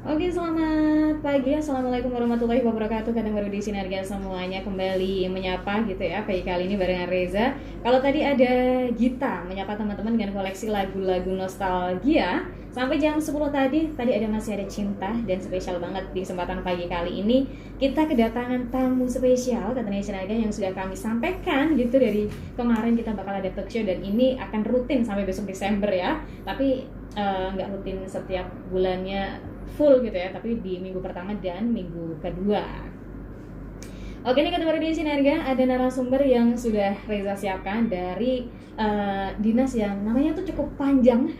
Oke, selamat pagi. Assalamualaikum warahmatullahi wabarakatuh. Kadang baru di Sinergia semuanya kembali menyapa gitu ya. Pagi kali ini barengan Reza. Kalau tadi ada Gita menyapa teman-teman dengan koleksi lagu-lagu nostalgia. Sampai jam 10 tadi ada masih ada cinta dan spesial banget di kesempatan pagi kali ini kita kedatangan tamu spesial katanya Sinergia yang sudah kami sampaikan gitu dari kemarin kita bakal ada talk show dan ini akan rutin sampai besok Desember ya. Tapi nggak rutin setiap bulannya full gitu ya, tapi di minggu pertama dan minggu kedua. Oke, ini ketemu di Sinergia ada narasumber yang sudah Reza siapkan dari dinas yang namanya tuh cukup panjang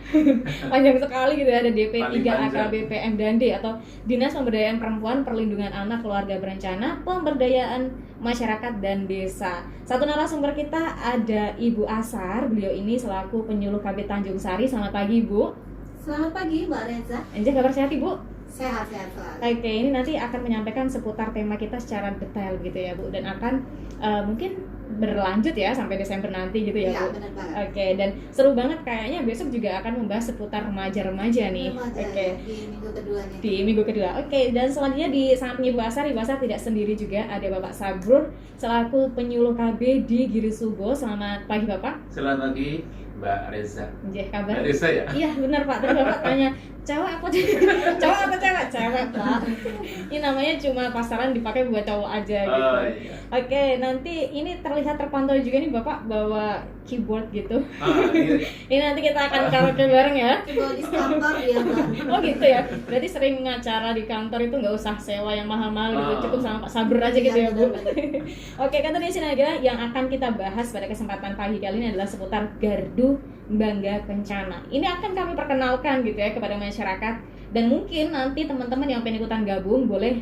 panjang sekali gitu ya. Ada DP3 AKBPM dan D atau Dinas Pemberdayaan Perempuan, Perlindungan Anak, Keluarga Berencana, Pemberdayaan Masyarakat dan Desa. Satu narasumber kita ada Ibu Asar, beliau ini selaku penyuluh KB Tanjung Sari. Selamat pagi Ibu. Selamat pagi Mbak Reza. Anjay, kabar sehat Ibu? Sehat-sehat selalu. Oke, ini nanti akan menyampaikan seputar tema kita secara detail gitu ya Bu, dan akan mungkin berlanjut ya sampai Desember nanti gitu ya Bu. Benar banget. Oke, dan seru banget kayaknya besok juga akan membahas seputar remaja-remaja nih. Oke. Di minggu kedua nih. Di minggu kedua. Oke, dan selanjutnya di samping Ibu Asar tidak sendiri juga, ada Bapak Sabrur selaku penyuluh KB di Giri Subo. Selamat pagi Bapak. Selamat pagi Mbak Reza. Kabar? Mbak Reza ya? Iya benar Pak. Tadi Bapak tanya cowok apa cowok atau cewek? Cewek Pak. Ini namanya cuma pasaran dipakai buat cowok aja gitu. Oh, iya. Oke, nanti ini terlihat terpantau juga nih Bapak bawa keyboard gitu. Iya. Ini nanti kita akan karaoke bareng ya. Coba di kantor ya Mbak. Oh gitu ya. Berarti sering ngacara di kantor itu nggak usah sewa yang mahal-mahal gitu, cukup sama Pak Sabrur aja gitu ya Bu. Oke, kata di sini aja yang akan kita bahas pada kesempatan pagi kali ini adalah seputar Gardu Bangga Kencana. Ini akan kami perkenalkan gitu ya kepada masyarakat, dan mungkin nanti teman-teman yang pengen ikutan gabung boleh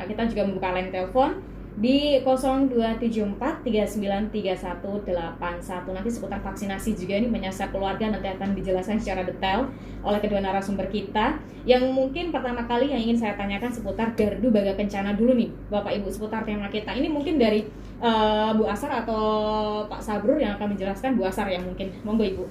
kita juga membuka line telepon di 0274393181. Nanti seputar vaksinasi juga ini menyasar keluarga, nanti akan dijelaskan secara detail oleh kedua narasumber kita. Yang mungkin pertama kali yang ingin saya tanyakan seputar Gardu Bangga Kencana dulu nih Bapak Ibu, seputar tema kita. Ini mungkin dari Bu Asar atau Pak Sabrur yang akan menjelaskan. Bu Asar ya mungkin, monggo Ibu.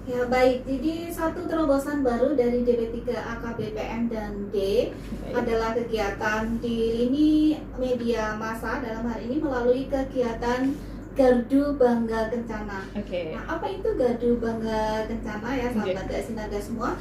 Ya baik, jadi satu terobosan baru dari DP3 AKBPM dan D adalah kegiatan di lini media massa, dalam hal ini melalui kegiatan Gardu Bangga Kencana. Nah, apa itu Gardu Bangga Kencana ya sahabat Sinergia semua?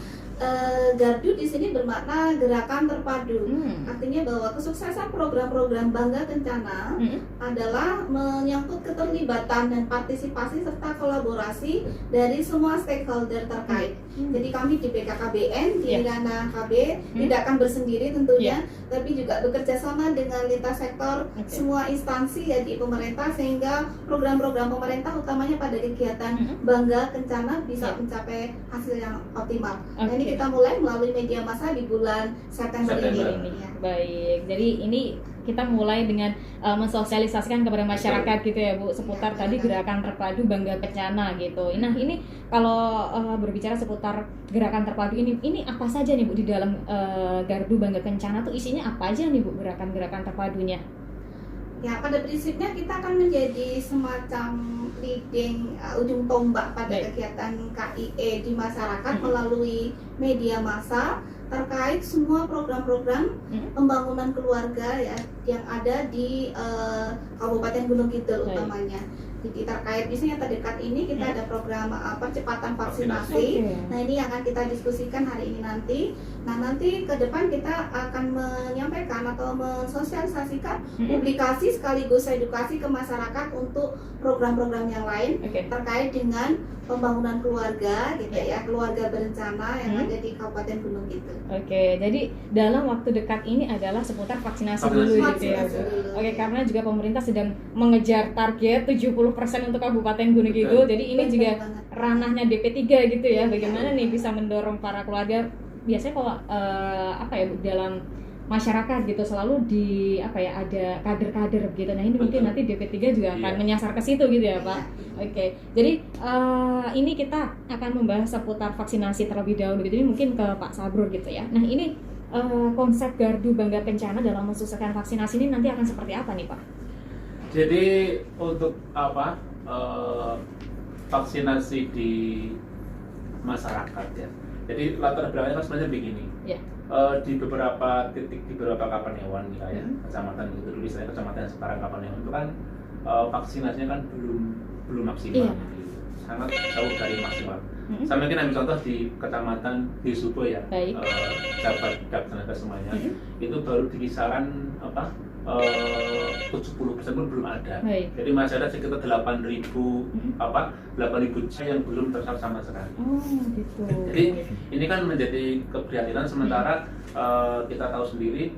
Gardu di sini bermakna gerakan terpadu. Artinya bahwa kesuksesan program-program Bangga Kencana adalah menyangkut keterlibatan dan partisipasi serta kolaborasi dari semua stakeholder terkait. Jadi kami di BKKBN, di ranah KB tidak akan bersendiri tentunya, tapi juga bekerja sama dengan lintas sektor, semua instansi ya di pemerintah, sehingga program-program pemerintah utamanya pada kegiatan Bangga Kencana bisa mencapai hasil yang optimal. Nah, ini kita mulai melalui media massa di bulan September ini. Ya. Baik, jadi ini kita mulai dengan mensosialisasikan kepada masyarakat gitu ya Bu, seputar tadi gerakan terpadu Bangga Kencana gitu. Nah ini kalau berbicara seputar gerakan terpadu ini apa saja nih Bu di dalam Gardu Bangga Kencana tuh isinya apa aja nih Bu gerakan-gerakan terpadunya? Ya, pada prinsipnya kita akan menjadi semacam leading ujung tombak pada kegiatan KIE di masyarakat melalui media massa terkait semua program-program pembangunan keluarga ya yang ada di Kabupaten Gunung Kidul utamanya. Jadi terkait misalnya terdekat ini kita ada program percepatan vaksinasi. Nah ini yang akan kita diskusikan hari ini nanti. Nah nanti ke depan kita akan menyampaikan atau mensosialisasikan publikasi sekaligus edukasi ke masyarakat untuk program-program yang lain terkait dengan pembangunan keluarga gitu ya, keluarga berencana yang ada di Kabupaten Gunung Kidul. Jadi dalam waktu dekat ini adalah seputar vaksinasi dulu gitu ya Bu. Karena juga pemerintah sedang mengejar target 70% untuk Kabupaten Gunung Kidul. Jadi ini juga ranahnya DP3 gitu ya. Bagaimana nih bisa mendorong para keluarga, biasanya kalau dalam masyarakat gitu selalu ada kader-kader gitu. Nah ini mungkin nanti DP3 juga akan menyasar ke situ gitu ya Pak. Jadi ini kita akan membahas seputar vaksinasi terlebih dahulu gitu. Ini mungkin ke Pak Sabrur gitu ya. Nah ini konsep Gardu Bangga Kencana dalam mensukseskan vaksinasi ini nanti akan seperti apa nih Pak? Jadi untuk vaksinasi di masyarakat ya. Jadi latar belakangnya sebenarnya begini. di beberapa titik di beberapa Kapanewon wilayah kecamatan gitu dulu saya kecamatan yang sekarang Kapanewon itu kan vaksinasinya kan belum maksimal gitu. Sangat jauh dari maksimal. Saya mungkin ambil contoh di kecamatan di Subo ya, Jabat tenaga semuanya itu baru di kisaran 70% pun belum ada. Jadi masih ada sekitar 8.000 yang belum tersasar sama sekali. Gitu. Jadi ini kan menjadi keprihatinan sementara kita tahu sendiri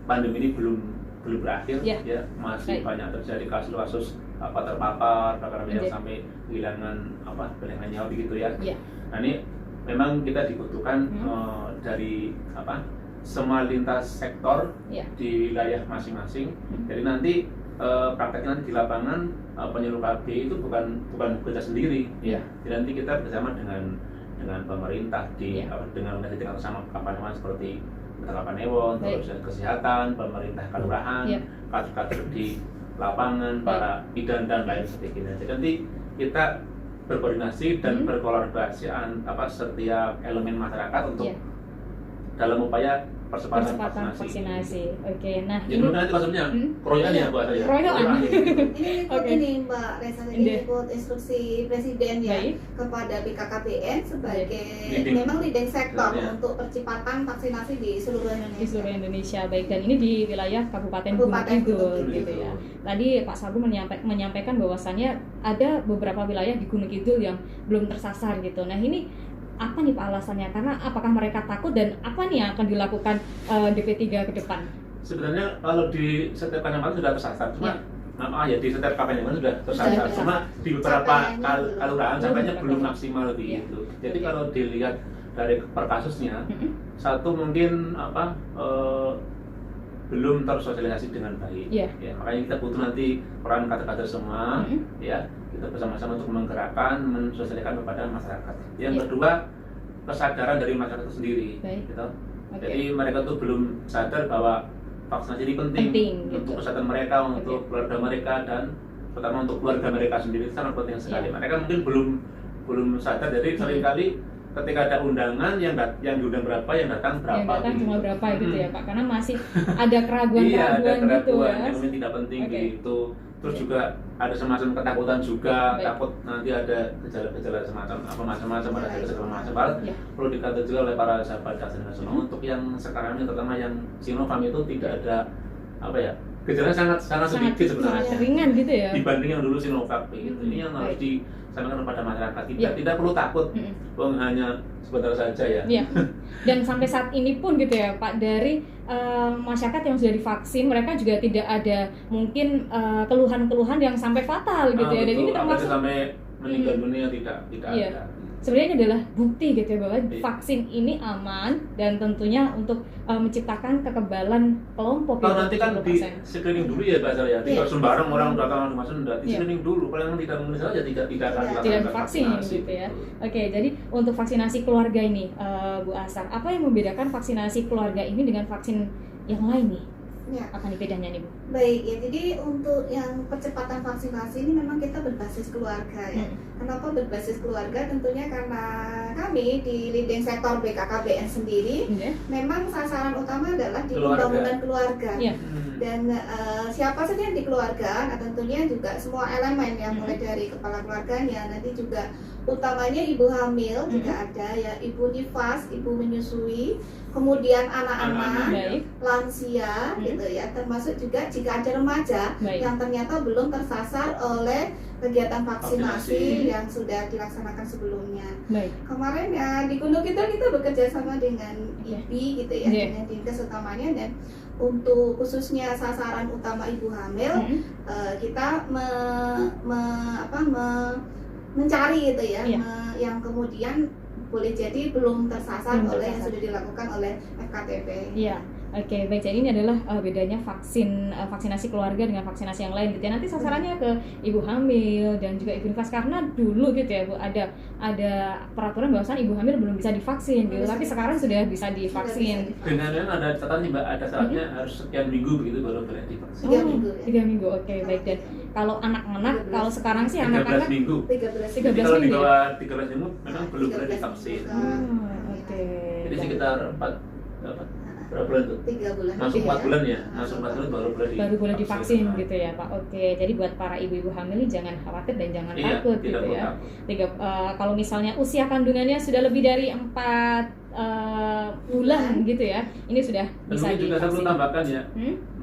pandemi ini belum berakhir ya masih banyak terjadi kasus-kasus terpapar bahkan yang sampai kehilangan nyawa begitu ya. Nah ini memang kita dibutuhkan dari semua lintas sektor di wilayah masing-masing. Jadi nanti prakteknya nanti di lapangan penyuluh KB itu bukan bekerja sendiri ya. Jadi nanti kita bersama dengan pemerintah dengan tingkat sama Kapanewon seperti Kapanewon, terus kesehatan, pemerintah kelurahan, kader-kader di lapangan, para bidan dan lain sebagainya. Jadi nanti kita berkoordinasi dan berkolaborasi setiap elemen masyarakat untuk dalam upaya percepatan vaksinasi. Oke, nah jadi nanti maksudnya keroyokan ya buat saya. Keroyokan. Ini ikut ini Mbak Reza, ini ikut instruksi Presiden ya kepada BKKBN sebagai memang leading sektor untuk percepatan vaksinasi di seluruh Indonesia. Di seluruh Indonesia, baik, dan ini di wilayah Kabupaten Gunung Kidul gitu ya. Tadi Pak Sagu menyampaikan bahwasannya ada beberapa wilayah di Gunung Kidul yang belum tersasar gitu. Nah ini apa nih Pak alasannya? Karena apakah mereka takut dan apa nih yang akan dilakukan DP3 ke depan? Sebenarnya kalau di setiap kecamatan sudah tersasar, cuma di setiap Kapanewon sudah tersasar, cuma di beberapa kelurahan sampainya belum maksimal begitu. Jadi kalau dilihat dari per kasusnya, satu mungkin belum tersosialisasi dengan baik. Ya, makanya kita butuh nanti peran kader-kader semua, ya kita bersama-sama untuk menggerakkan, mensosialisasikan kepada masyarakat. Yang kedua, kesadaran dari masyarakat itu sendiri. Gitu. Jadi mereka tuh belum sadar bahwa vaksinasi ini penting untuk kesehatan mereka, untuk keluarga mereka dan terutama untuk keluarga mereka sendiri itu sangat penting sekali. Mereka mungkin belum sadar, jadi seringkali ketika ada undangan yang diundang berapa, yang datang berapa. Yang datang cuma berapa gitu ya Pak, karena masih ada keraguan-keraguan gitu ya. Yang tidak penting gitu. Terus juga ada semacam ketakutan juga, takut nanti ada gejala-gejala semacam macam-macam, ada segala macam. Perlu dikatakan juga oleh para sahabat vaksin nasional untuk yang sekarang ini terutama yang Sinovac itu tidak ada gejalanya sangat sedikit sebenarnya. Sangat ringan gitu ya. Dibanding yang dulu Sinovac gitu. Ini yang harus disampaikan kepada masyarakat. Tidak perlu takut, hanya sebentar saja ya. Dan sampai saat ini pun gitu ya Pak, dari masyarakat yang sudah divaksin mereka juga tidak ada mungkin keluhan-keluhan yang sampai fatal gitu ya. Dan ini termasuk sampai meninggal dunia tidak ada. Sebenarnya ini adalah bukti gitu ya bahwa vaksin ini aman dan tentunya untuk menciptakan kekebalan kelompok. Kalau nanti kan di screening dulu ya Pak Sarya, tidak sembarang orang datang langsung di screening dulu. Kalau yang tidak memenuhi saja tidak divaksin gitu ya. Oke, jadi untuk vaksinasi keluarga ini Bu Asar, apa yang membedakan vaksinasi keluarga ini dengan vaksin yang lain nih? Apa nih bedanya nih Bu? Baik ya, jadi untuk yang percepatan vaksinasi ini memang kita berbasis keluarga ya. Kenapa berbasis keluarga? Tentunya karena kami di leading sektor BKKBN sendiri memang sasaran utama adalah di pembangunan keluarga. Dan siapa saja yang dikeluarga, nah tentunya juga semua elemen yang mulai dari kepala keluarganya, nanti juga utamanya ibu hamil juga ada ya, ibu nifas, ibu menyusui, kemudian anak-anak, lansia gitu ya, termasuk juga jika ada remaja yang ternyata belum tersasar oleh kegiatan vaksinasi yang sudah dilaksanakan sebelumnya. Kemarin ya di Gunung Kidul kita bekerja sama dengan IPI gitu ya, dengan dinkes utamanya, dan untuk khususnya sasaran utama ibu hamil kita mencari gitu ya, yang kemudian boleh jadi belum tersasar oleh yang sudah dilakukan oleh FKTP. Oke, baik. Jadi ini adalah bedanya vaksinasi keluarga dengan vaksinasi yang lain gitu ya. Nanti sasarannya ke ibu hamil dan juga ibu nifas, karena dulu gitu ya Bu ada peraturan bahwasan ibu hamil belum bisa divaksin gitu, tapi sekarang sudah bisa divaksin. Dengan ada catatan nih Mbak, ada syaratnya harus sekian minggu begitu baru boleh divaksin. 3 minggu. Oke, baik. Dan kalau anak-anak, kalau sekarang sih anak-anak 13 minggu. 13 kalau minggu. Kalau di bawah 13 minggu memang belum boleh divaksin. Oke. Jadi sekitar 4 berapa bulan tuh? 3 bulan. Masuk 4 bulan ya? Masuk 4 bulan baru boleh divaksin gitu ya Pak. Oke, jadi buat para ibu-ibu hamil ini jangan khawatir dan jangan takut gitu ya. Kalau misalnya usia kandungannya sudah lebih dari 4 bulan gitu ya, ini sudah bisa divaksin. Juga saya perlu tambahkan ya,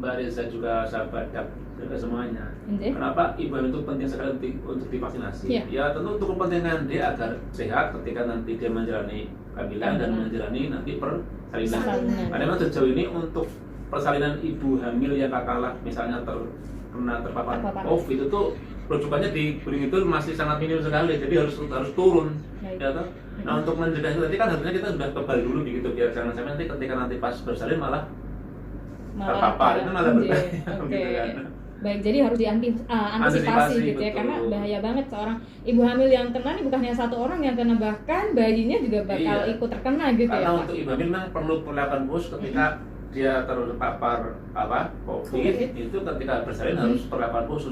Mbak Reza juga sahabat juga semuanya. Kenapa ibu hamil itu penting sekali untuk divaksinasi? Ya tentu untuk kepentingan dia agar sehat ketika nanti dia menjalani kehamilan dan menjalani nanti persalinan. Karena memang sejauh ini untuk persalinan ibu hamil yang katakanlah misalnya terpapar COVID itu rujukannya di Gunung Kidul masih sangat minim sekali, jadi harus turun. Ya, nah untuk mencegah itu tadi kan harusnya kita sudah kebal dulu begitu biar jangan sampai nanti ketika nanti pas bersalin malah terpapar itu malah berbahaya. Gitu kan. Baik, jadi harus diantisipasi gitu ya, karena bahaya banget seorang ibu hamil yang kena nih bukannya satu orang yang kena, bahkan bayinya juga bakal ikut terkena gitu ya. Karena untuk ibu hamil memang perlu perlakuan khusus ketika dia terpapar COVID itu ketika bersalin harus perlakuan khusus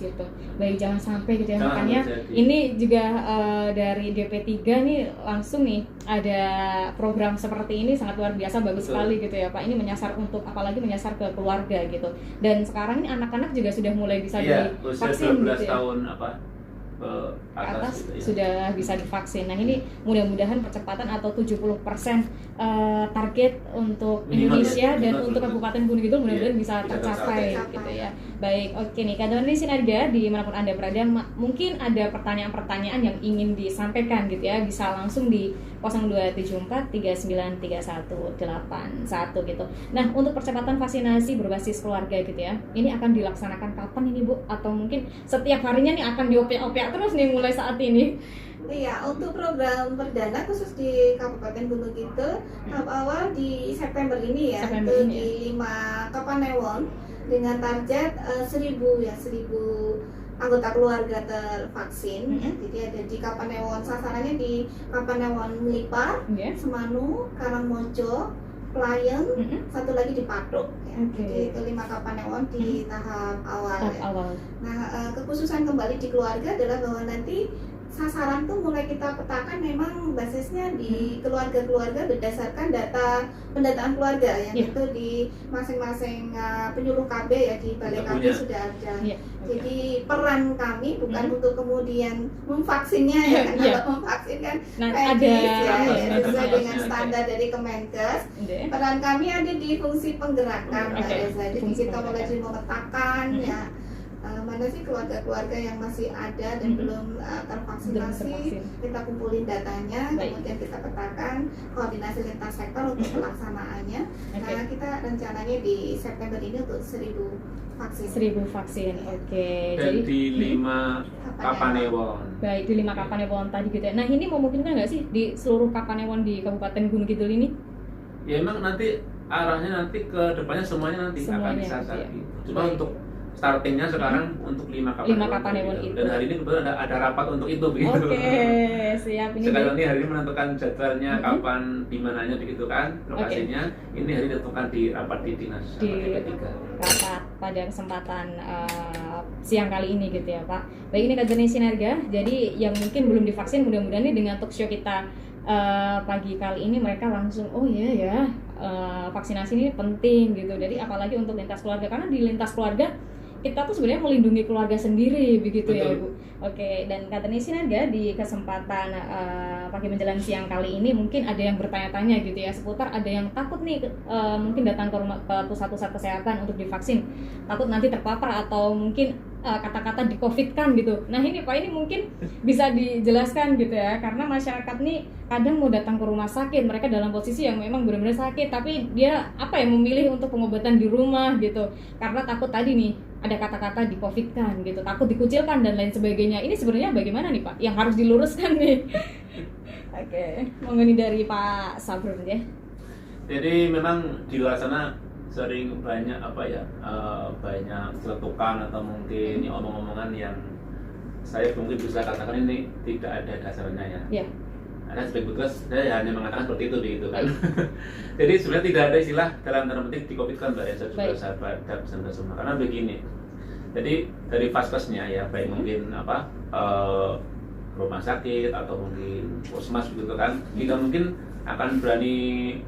gitu. Baik, jangan sampai gitu ya. Makanya ini juga dari DP3 nih langsung nih ada program seperti ini sangat luar biasa, bagus sekali gitu ya Pak. Ini menyasar apalagi menyasar ke keluarga gitu. Dan sekarang ini anak-anak juga sudah mulai bisa divaksin gitu ya. Tahun ke atas gitu ya, sudah bisa divaksin. Nah ini mudah-mudahan percepatan atau 70% target untuk Indonesia dan untuk Kabupaten Gunung Kidul mudah-mudahan bisa tercapai gitu ya. Baik, oke nih Kak Doni Sinerga dimanapun Anda berada, mungkin ada pertanyaan-pertanyaan yang ingin disampaikan gitu ya, bisa langsung di 0274393181 gitu. Nah untuk percepatan vaksinasi berbasis keluarga gitu ya, ini akan dilaksanakan kapan ini Bu? Atau mungkin setiap harinya nih akan diopiak-opiak terus nih mulai saat ini? Iya, untuk program perdana khusus di Kabupaten Gunung Kidul tahap awal di September ini ya, di 5 Kapanewon dengan target 1.000 anggota keluarga tervaksin. Jadi ada di Kapanewon, sasarannya di Kapanewon Melipar, Semanu, Karangmojo, Pelayan, satu lagi di Patok ya. Jadi itu 5 Kapanewon di tahap awal ya. Nah, kekhususan kembali di keluarga adalah bahwa nanti sasaran tuh mulai kita petakan memang basisnya di keluarga-keluarga berdasarkan data pendataan keluarga yang itu di masing-masing penyuluh KB ya, di balai KB sudah ada. Jadi peran kami bukan untuk kemudian memvaksinnya ya, kan kalau memvaksin kan medis ya, sesuai dengan standar dari Kemenkes. Peran kami ada di fungsi penggerakan Mbak Reza. Jadi kita mulai memetakan ya mana sih keluarga-keluarga yang masih ada dan belum tervaksinasi, kita kumpulin datanya, kemudian kita petakan koordinasi lintas sektor untuk pelaksanaannya. Nah kita rencananya di September ini untuk 1.000 vaksin. 1.000 vaksin, Dan jadi di 5 Kapanewon. Baik, di 5 Kapanewon tadi gitu ya. Nah ini memungkinkan nggak sih di seluruh Kapanewon di Kabupaten Gunung Kidul ini? Ya emang nanti arahnya nanti ke depannya semuanya akan disasar. Cuma untuk startingnya sekarang untuk 5 Kapanewon itu. Dan hari ini kebetulan ada rapat untuk itu begitu. Siap. Ini sekarang ini hari ini menentukan jadwalnya kapan di mananya begitu kan lokasinya. Ini hari ditentukan di rapat di dinas di rapat pada kesempatan siang kali ini gitu ya Pak. Baik, ini Kak Doni Sinerga. Jadi yang mungkin belum divaksin mudah-mudahan ini dengan talk show kita pagi kali ini mereka langsung vaksinasi ini penting gitu. Jadi apalagi untuk lintas keluarga, karena di lintas keluarga kita tuh sebenarnya melindungi keluarga sendiri begitu. Betul. Ya Bu. Oke, dan Kak Doni Sinerga di kesempatan pagi menjelang siang kali ini mungkin ada yang bertanya-tanya gitu ya seputar ada yang takut nih mungkin datang ke pusat-pusat kesehatan untuk divaksin, takut nanti terpapar atau mungkin kata-kata di COVID kan gitu. Nah ini Pak, ini mungkin bisa dijelaskan gitu ya, karena masyarakat nih kadang mau datang ke rumah sakit, mereka dalam posisi yang memang benar-benar sakit, tapi dia memilih untuk pengobatan di rumah gitu, karena takut tadi nih ada kata-kata di COVID kan gitu, takut dikucilkan dan lain sebagainya. Ini sebenarnya bagaimana nih Pak, yang harus diluruskan nih? Oke, monggo nih dari Pak Sabrun ya. Jadi memang di luar sana sering banyak banyak celetukan atau mungkin omong-omongan yang saya mungkin bisa katakan ini tidak ada dasarnya ya. Karena sebetulnya saya hanya mengatakan seperti itu gitu kan. Jadi sebenarnya tidak ada istilah dalam tanda petik di COVID kan Mbak Reza juga sahabat dan semua. Karena begini, jadi dari vaskesnya ya, baik mungkin rumah sakit atau mungkin puskesmas begitu kan, tidak mungkin akan berani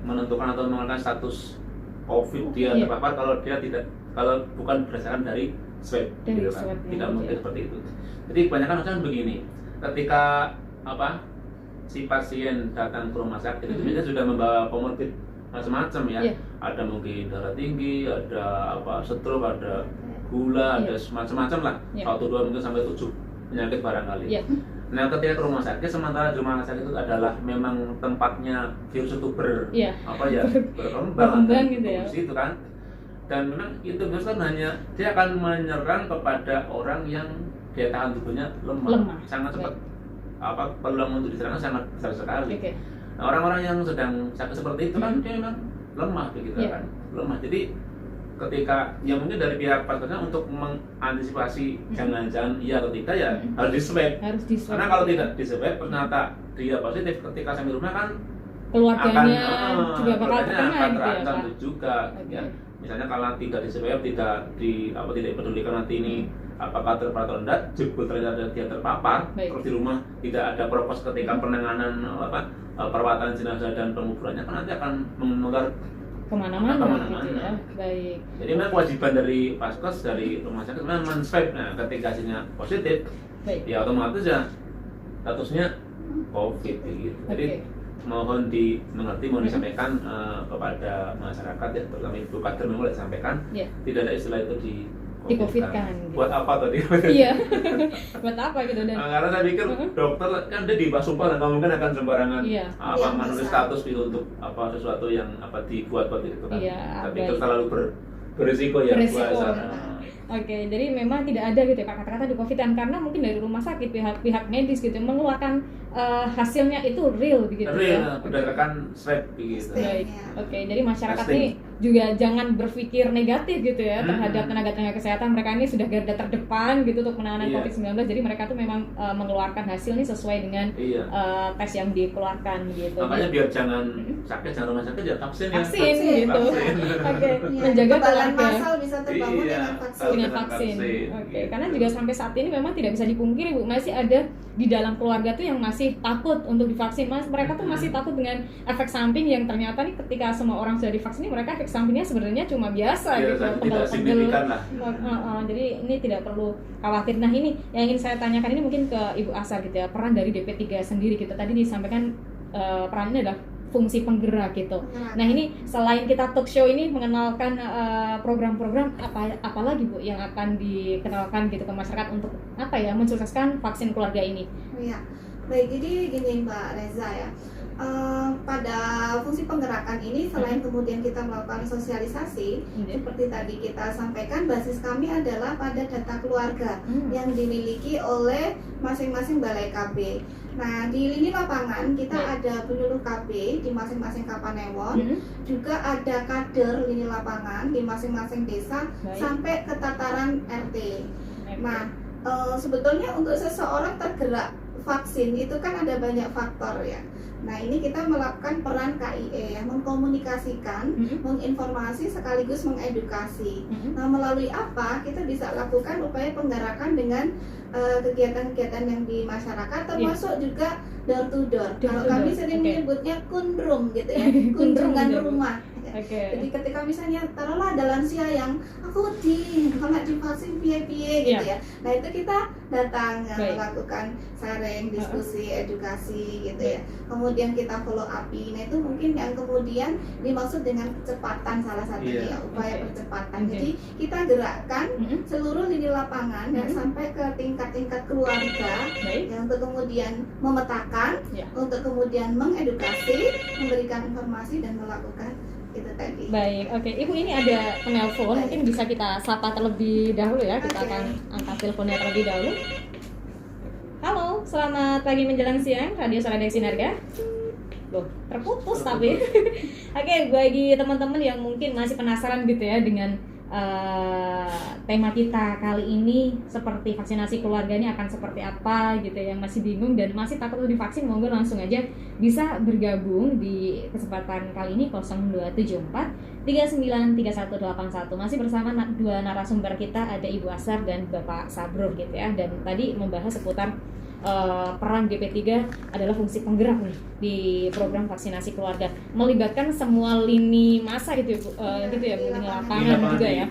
menentukan atau mengeluarkan status COVID dia terpapar kalau bukan berdasarkan dari swab, gitu kan. Tidak mungkin seperti itu. Jadi kebanyakan orang begini, ketika si pasien datang ke rumah sakit itu biasanya sudah membawa komorbid macam-macam ya. Ada mungkin darah tinggi, ada stroke, ada gula, ada macam-macam lah. 1, 2 mungkin sampai 7 penyakit barangkali. Nah, ketika ke rumah sakit, sementara di rumah sakit itu adalah memang tempatnya virus itu berkembang gitu ya. Itu kan. Dan memang itu virus kan dia akan menyerang kepada orang yang daya tahan tubuhnya lemah. Sangat cepat. Peluang untuk diserang sangat besar sekali. Nah, orang-orang yang sedang sakit seperti itu kan dia memang lemah begitu kan. Lemah. Jadi ketika ya mungkin dari pihak pasien untuk mengantisipasi jangan-jangan iya atau tidak ya harus diswab. Karena kalau tidak diswab ternyata dia positif, ketika sampai rumah kan keluarganya juga bakal akan terancam juga. Ya. Misalnya kalau tidak diswab, tidak dipedulikan nanti ini apakah terpapar atau tidak, jebul ternyata dia terpapar, terus di rumah tidak ada prokes ketika penanganan perawatan jenazah dan penguburannya kan nanti akan menular kemana-mana gitu ya. Baik. Jadi memang kewajiban dari Paskes, dari rumah sakit memang men-swab. Nah, ketika hasilnya positif, ya otomatis ya statusnya COVID gitu. Jadi mohon dimengerti, mohon disampaikan kepada masyarakat ya, terutama Ibu Kader memang disampaikan tidak ada istilah itu di COVID-kan gitu. Buat apa tadi? Iya. Buat apa gitu dan karena saya pikir dokter kan dia di Basumpah nggak mungkin akan sembarangan menulis status gitu untuk sesuatu yang dibuat gitu kan. Saya pikir terlalu berisiko ya buat Oke, jadi memang tidak ada gitu ya kata-kata di COVID-an karena mungkin dari rumah sakit pihak medis gitu mengeluarkan hasilnya itu real begitu ya. Berdasarkan swab begitu. Baik. Oke, jadi masyarakat ini juga jangan berpikir negatif gitu ya terhadap tenaga-tenaga kesehatan. Mereka ini sudah garda terdepan gitu untuk penanganan COVID-19. Jadi mereka tuh memang mengeluarkan hasil ini sesuai dengan tes yang dikeluarkan gitu. Makanya biar jangan sakit, jangan rumah sakit ya vaksin gitu. Oke, menjaga kekebalan massal bisa terbangun dengan vaksin. Oke, karena juga sampai saat ini memang tidak bisa dipungkiri Bu, masih ada di dalam keluarga tuh yang masih takut untuk divaksin. Mereka tuh masih takut dengan efek samping yang ternyata nih ketika semua orang sudah divaksin mereka efek sampingnya sebenarnya cuma biasa gitu, pegel-pegel. Jadi ini tidak perlu khawatir. Nah, ini yang ingin saya tanyakan ini mungkin ke Ibu Asar gitu ya, peran dari DP3 sendiri gitu. Tadi disampaikan perannya adalah fungsi penggerak gitu. Nah, ini selain kita talk show ini mengenalkan program-program apa lagi Bu yang akan dikenalkan gitu ke masyarakat untuk mensukseskan vaksin keluarga ini? Iya. Baik, jadi gini Mbak Reza ya. Pada fungsi penggerakan ini selain kemudian kita melakukan sosialisasi seperti tadi kita sampaikan, basis kami adalah pada data keluarga yang dimiliki oleh masing-masing balai KB. Nah, di lini lapangan kita ada penyuluh KB di masing-masing Kapanewon, juga ada kader lini lapangan di masing-masing desa sampai ke tataran RT. Nah, sebetulnya untuk seseorang tergerak vaksin itu kan ada banyak faktor ya. Nah, ini kita melakukan peran KIE yang mengkomunikasikan, menginformasi sekaligus mengedukasi. Nah, melalui apa kita bisa lakukan upaya penggerakan dengan kegiatan-kegiatan yang di masyarakat, termasuk juga door to door. Kalau kami sering menyebutnya kunrum gitu ya, kunjungan rumah. Jadi ketika misalnya taruhlah ada lansia yang aku kalau divaksin piye-piye gitu ya. Nah, itu kita datang melakukan sharing, diskusi, edukasi gitu ya. Kemudian kita follow up. Nah, itu mungkin yang kemudian dimaksud dengan kecepatan salah satunya upaya percepatan. Jadi kita gerakkan seluruh lini lapangan dan sampai ke tingkat-tingkat keluarga yang untuk kemudian memetakan, untuk kemudian mengedukasi, memberikan informasi dan melakukan itu tadi. Baik, oke. Ibu ini ada penelpon, mungkin bisa kita sapa terlebih dahulu ya. Kita akan angkat teleponnya terlebih dahulu. Halo, selamat pagi menjelang siang, Radio Saradek Sinarga. Loh, terputus tapi. Oke, bagi teman-teman yang mungkin masih penasaran gitu ya dengan tema kita kali ini, seperti vaksinasi keluarga ini akan seperti apa gitu, yang masih bingung dan masih takut untuk divaksin, monggo langsung aja bisa bergabung di kesempatan kali ini 0274 393181. Masih bersama dua narasumber kita, ada Ibu Asar dan Bapak Sabrur gitu ya, dan tadi membahas seputar peran DP3 adalah fungsi penggerak nih di program vaksinasi keluarga, melibatkan semua lini masa gitu gitu ya, mungkin di lapangan juga ya.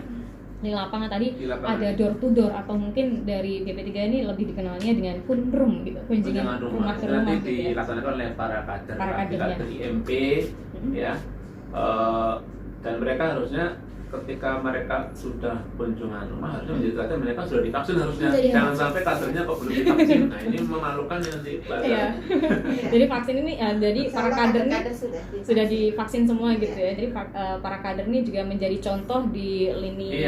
Di lapangan tadi ada door to door atau mungkin dari DP3 ini lebih dikenalnya dengan kunrum gitu, kunjungan rumah ke rumah nanti gitu ya. dilaksanakan oleh para kader IMP ya, dan mereka harusnya ketika mereka sudah kunjungan rumah harusnya menjadi kader, mereka sudah divaksin harusnya. Jangan sampai kadernya kok belum divaksin. Nah ini memalukan nanti. Iya. Jadi vaksin ini jadi para kader ini sudah divaksin semua gitu ya. Jadi para kader ini juga menjadi contoh di lini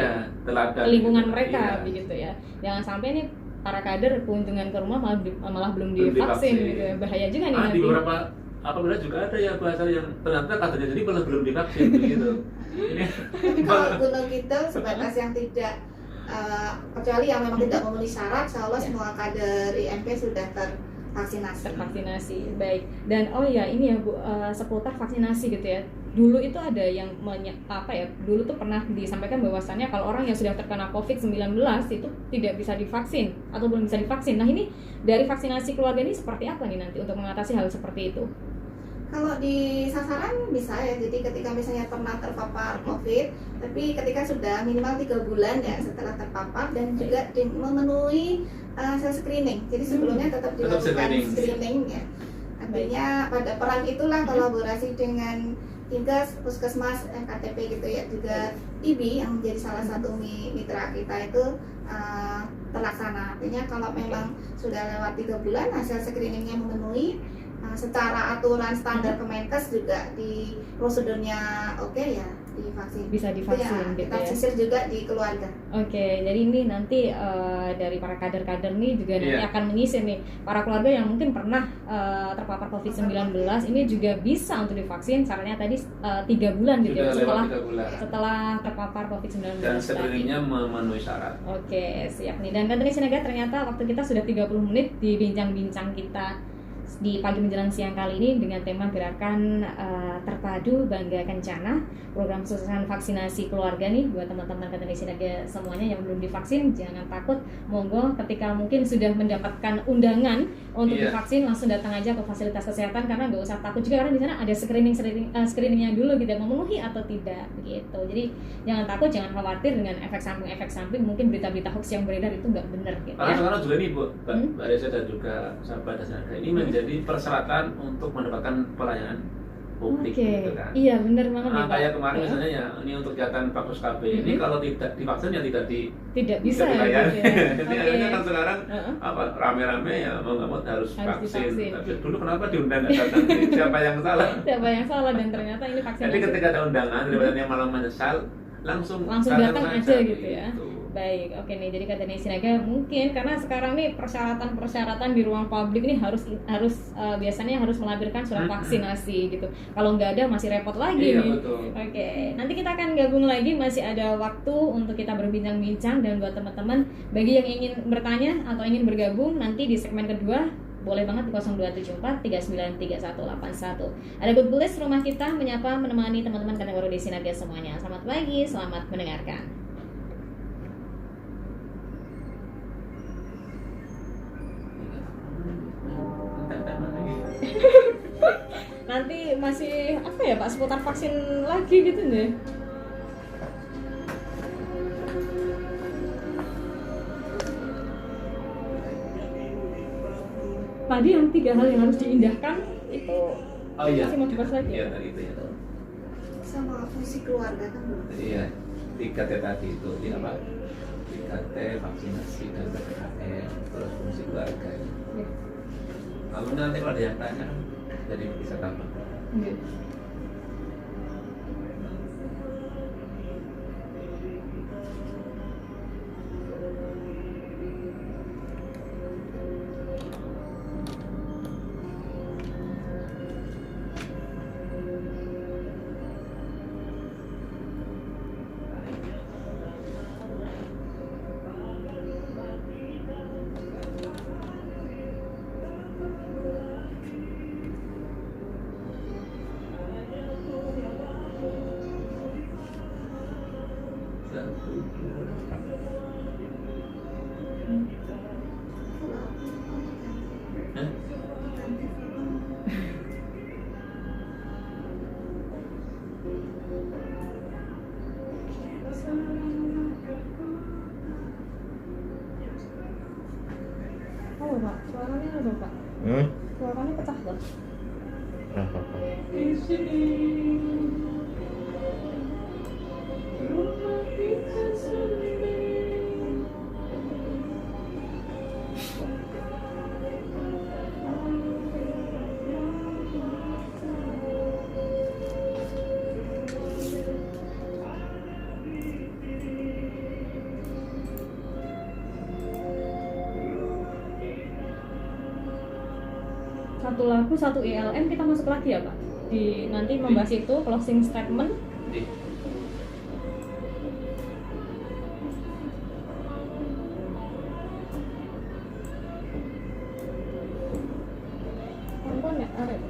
lingkungan mereka begitu ya. Jangan sampai nih para kader kunjungan ke rumah malah belum divaksin gitu ya. Bahaya juga nih nanti. Di beberapa apabila juga ada ya bahasa yang ternyata kadernya jadi malah belum divaksin begitu. Tapi kalau Gunung Kidul sebatas yang tidak kecuali yang memang tidak memenuhi syarat, insya Allah semua kader IMP sudah tervaksinasi. Baik. Dan ini ya Bu, seputar vaksinasi gitu ya. Dulu itu ada yang dulu tuh pernah disampaikan bahwasannya kalau orang yang sudah terkena COVID-19 itu tidak bisa divaksin atau belum bisa divaksin. Nah ini dari vaksinasi keluarga ini seperti apa nih nanti untuk mengatasi hal seperti itu? Kalau di sasaran bisa ya, jadi ketika misalnya pernah terpapar COVID, tapi ketika sudah minimal 3 bulan ya setelah terpapar dan juga memenuhi self screening, jadi sebelumnya tetap dilakukan screening ya. Artinya pada peran itulah kolaborasi dengan Dinkes, Puskesmas, KTP gitu ya, juga IBI yang menjadi salah satu mitra kita itu terlaksana. Artinya kalau memang sudah lewat 3 bulan hasil screeningnya memenuhi, secara aturan standar Kemenkes juga di prosedurnya ya divaksin. Bisa divaksin ya, gitu kita ya. sisir juga di keluarga. Oke, jadi ini nanti dari para kader-kader nih juga nanti akan menyisir nih para keluarga yang mungkin pernah terpapar COVID-19 ini juga bisa untuk divaksin. Caranya tadi 3 bulan gitu ya setelah terpapar COVID-19. Dan screeningnya memenuhi syarat. Oke, siap nih. Dan Kadri Sinaga, ternyata waktu kita sudah 30 menit di bincang-bincang kita di pagi menjelang siang kali ini dengan tema gerakan terpadu Bangga Kencana, program susunan vaksinasi keluarga nih buat teman-teman Kadri Sinaga semuanya yang belum divaksin. Jangan takut, monggo ketika mungkin sudah mendapatkan undangan untuk divaksin langsung datang aja ke fasilitas kesehatan, karena nggak usah takut juga karena di sana ada screeningnya dulu gitu, memenuhi atau tidak begitu. Jadi jangan takut, jangan khawatir dengan efek samping mungkin berita-berita hoax yang beredar itu nggak benar gitu. Karena sekarang juga nih Bu, Mbak Reza dan juga sahabat Sinaga ini menjadi persyaratan untuk mendapatkan pelayanan publik gitu kan. Iya benar banget. Kayak kemarin misalnya ya, ini untuk kegiatan Vakus KB ini kalau tidak divaksin ya tidak bisa dilayani. Gitu Jadi akhirnya kan sekarang rame-rame ya mau nggak mau harus vaksin. Tapi dulu kenapa diundang nggak datang? Siapa yang salah? Siapa yang salah, dan ternyata ini vaksinasi. Jadi ketika ada undangan daripada yang malah menyesal, langsung datang aja gitu ya. Baik, oke nih. Jadi Kadri Sinaga mungkin karena sekarang nih persyaratan di ruang publik ini harus biasanya harus melampirkan surat vaksinasi gitu. Kalau nggak ada masih repot lagi nih. Betul. Oke, nanti kita akan gabung lagi, masih ada waktu untuk kita berbincang-bincang, dan buat teman-teman bagi yang ingin bertanya atau ingin bergabung nanti di segmen kedua boleh banget di 0274 393181. Ada Good Bliss, rumah kita menyapa menemani teman-teman Kadri Sinaga semuanya. Selamat pagi, selamat mendengarkan. Nanti masih Pak, seputar vaksin lagi gitu deh. Tadi yang 3 hal yang harus diindahkan itu masih mau dibahas lagi. Iya, tadi itu ya. Sama fungsi keluarga kan. Iya, 3T tadi itu di apa? 3T, vaksinasi dan PPKM, terus fungsi keluarga. Ya. Lalu nanti kalau ada yang tanya, jadi bisa tambah. Oh Pak, suaranya ada Pak. Suaranya pecah Pak. Satu lagu, satu ILM, kita masuk lagi ya Pak? Di nanti membahas itu, closing statement.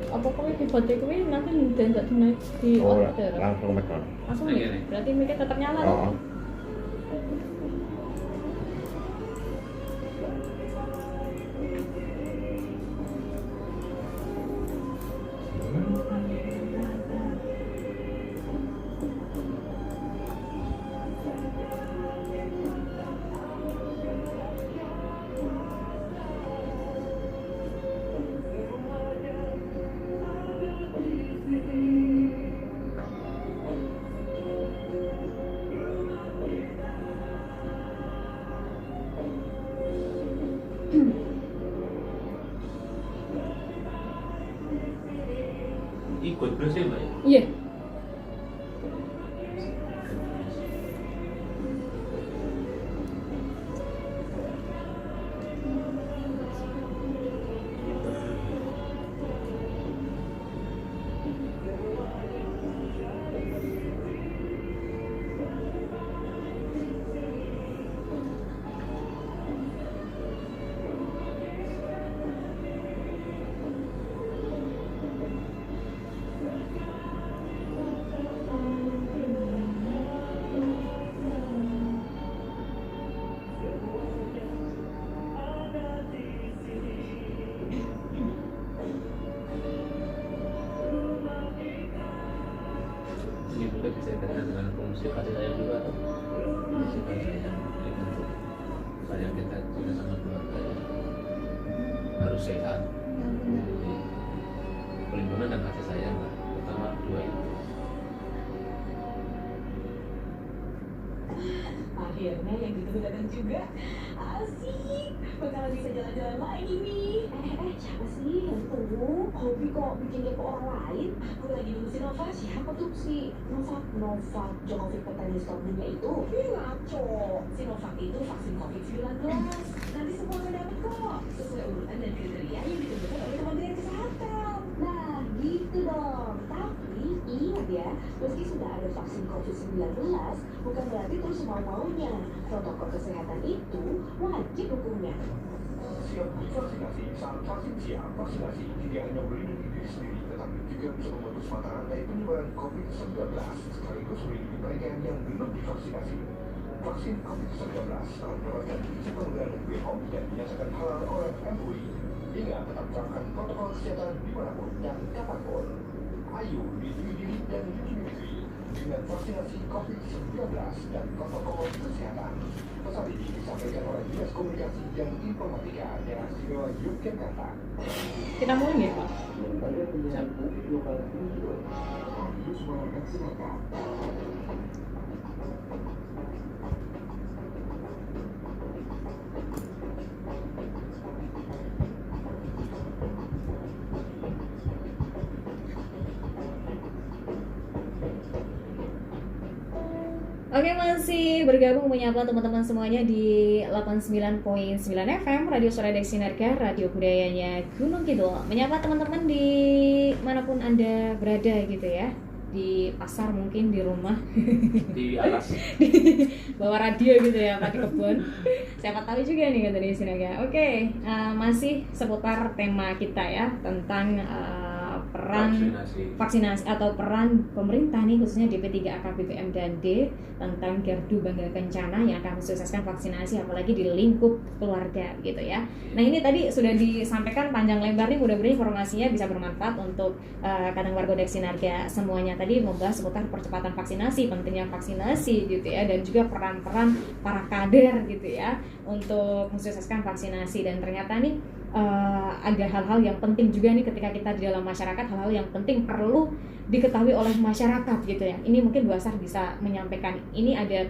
Apa kau di bate kuwi nanti ndak di order. Langsung meton. Langsung nih. Berarti mic tetap nyala. Oh. Ikut terus ya Mbak? Iya. Juga bisa dengan fungsi kasih sayang juga atau fungsi kasih sayang untuk sayang kita juga sama keluarga harus sehat. Jadi pelindungan dan kasih sayang lah, pertama dua itu. Akhirnya yang ditunggu datang juga. Asik, bakalan bisa jalan-jalan lagi nih. Siapa sih yang tunggu? Hobi kok bikin kepo orang lain? Aku lagi nunggu si Nova. Siapa tuh si Nova Djokovic petenis top dunia itu? Ngaco. Si Nova itu vaksin COVID-19. Nanti semua akan dapat kok, sesuai urutan dan kriteria yang ditentukan oleh Kementerian Kesehatan. Nah, gitu dong. Tapi ingat ya, meski sudah ada vaksin COVID-19, bukan berarti terus mau-maunya. Protokol kesehatan itu wajib hukumnya. Siap vaksinasi. Saat vaksin siap vaksinasi tidak hanya melindungi diri sendiri, tetapi juga bisa memutus mata rantai penyebaran COVID-19 sekaligus melindungi mereka yang belum divaksinasi. Vaksin COVID-19 telah mendapatkan izin penggunaan WHO dan dinyatakan halal oleh MUI. Ingat, tetap terapkan protokol kesehatan dimanapun dan kapanpun. Ayo lindungi diri dan lindungi negeri dengan vaksinasi COVID-19 dan protokol kesehatan. Pesan ini disampaikan oleh Dinas Komunikasi dan Informatika Daerah Istimewa Yogyakarta. Kita mulai ya Pak? Oke, masih bergabung menyapa teman-teman semuanya di 89.9 FM Radio Suara Sinerga, radio budayanya Gunung Kidul. Menyapa teman-teman di manapun Anda berada gitu ya. Di pasar mungkin, di rumah, Di atas. di bawah radio gitu ya, Pak, di kebun. Siapa tahu juga nih kata di Sinerga. Oke, masih seputar tema kita ya, tentang peran vaksinasi atau peran pemerintah nih khususnya DP3AK BPM dan D tentang Gardu Bangga Kencana yang akan mensukseskan vaksinasi apalagi di lingkup keluarga gitu ya. Nah ini tadi sudah disampaikan panjang lebar nih, mudah-mudahan informasinya bisa bermanfaat untuk kadang warga Sinarga semuanya. Tadi membahas seputar percepatan vaksinasi, pentingnya vaksinasi gitu ya, dan juga peran-peran para kader gitu ya untuk mensukseskan vaksinasi. Dan ternyata nih ada hal-hal yang penting juga nih ketika kita di dalam masyarakat, hal-hal yang penting perlu diketahui oleh masyarakat gitu ya. Ini mungkin Bu Asar bisa menyampaikan, ini ada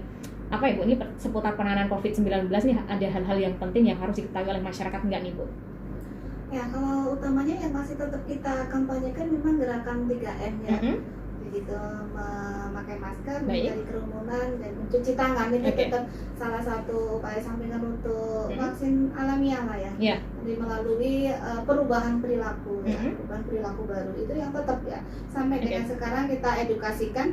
apa ya Bu, ini seputar penanganan COVID-19 nih, ada hal-hal yang penting yang harus diketahui oleh masyarakat enggak nih Bu? Ya, kalau utamanya yang masih tetap kita kampanyekan memang gerakan 3M ya. Begitu, memakai masker, menghindari kerumunan, dan mencuci tangan itu tetap salah satu upaya sampingan untuk vaksin alamiah lah ya. Jadi melalui perubahan perilaku ya, perubahan perilaku baru itu yang tetap ya sampai dengan sekarang kita edukasikan,